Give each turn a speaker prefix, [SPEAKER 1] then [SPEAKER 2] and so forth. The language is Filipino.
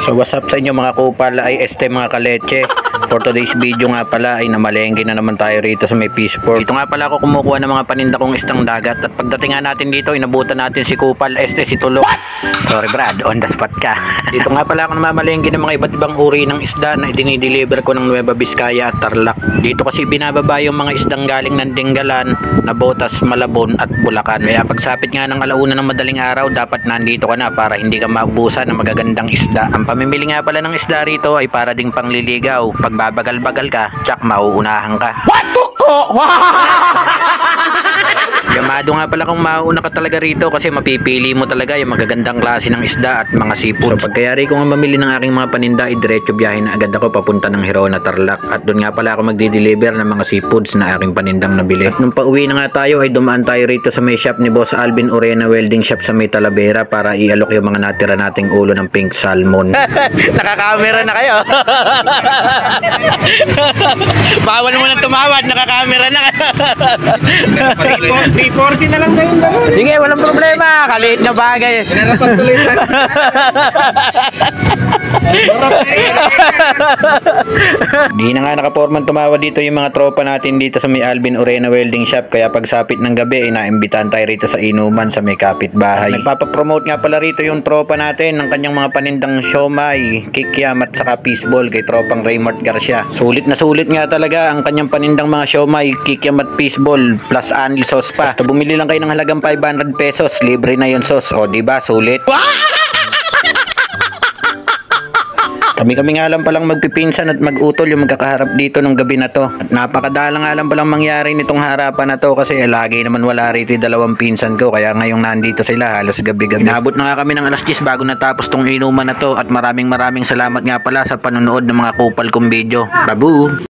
[SPEAKER 1] So what's up sa inyo mga kupal, ay mga kaleche. For today's video nga pala ay namalengke na naman tayo rito sa may Peaceport. Dito nga pala ako kumukuha ng mga paninda kong istang dagat. At pagdating nga natin dito, inabutan natin si Kupal, si Tulo. Sorry Brad, on the spot ka. Dito nga pala ako namamalengke ng mga iba't ibang uri ng isda na dinideliver ko ng Nueva Vizcaya at Tarlac. Dito kasi binababa yung mga isdang galing ng Dingalan, Navotas, Malabon at Bulacan. Kaya pagsapit nga ng alauna ng madaling araw, dapat nandito ka na para hindi ka maubusan ng magagandang isda. Ang pamimili nga pala ng isda rito ay para ding pangliligaw. Pag babagal-bagal ka, tsak mauunahan ka. What to ko? Yamado nga pala kung mauuna ka talaga rito kasi mapipili mo talaga yung magagandang klase ng isda at mga seafood. So pagkayari ko nga mamili ng aking mga paninda, diretso biyahe na agad ako papunta ng Hirona, Tarlac. At doon nga pala ako magdi-deliver ng mga seafoods na aking panindang nabili. At nung pauwi na nga tayo ay dumaan tayo rito sa may shop ni Boss Alvin Urena Welding Shop sa may Talavera para ialok yung mga natira nating ulo ng pink salmon.
[SPEAKER 2] Nakakamera na kayo. Bawal mo na tumawad, nakakamera na kayo.
[SPEAKER 3] 340 na lang tayo.
[SPEAKER 2] Sige, walang problema. Kaliit na bagay.
[SPEAKER 3] Pinarapat tuloy tayo.
[SPEAKER 1] Di na nga nakaporman tumawad dito yung mga tropa natin dito sa may Alvin Urena Welding Shop. Kaya pagsapit ng gabi, naimbitahan tayo rito sa inuman sa may kapitbahay. Nagpapapromote nga pala rito yung tropa natin ng kanyang mga panindang siomay, kikiam at saka fishball kay tropang Raymart Garcia. Sulit na sulit nga talaga ang kanyang panindang mga siomay, kikiam at fishball plus anil sauce pa. Basta bumili lang kayo ng halagang 500 pesos, libre na yung sauce. O diba, sulit? Kami nga lang palang magpipinsan at mag-utol yung magkakaharap dito ng gabi na to. At napakadala nga lang palang mangyari nitong harapan na to kasi lagi naman wala rito yung dalawang pinsan ko. Kaya ngayong nandito sila halos gabi-gabi. Inabot na nga kami ng alas 10 bago natapos tong inuman na to. At maraming salamat nga pala sa panonood ng mga kupal kong video. Babu!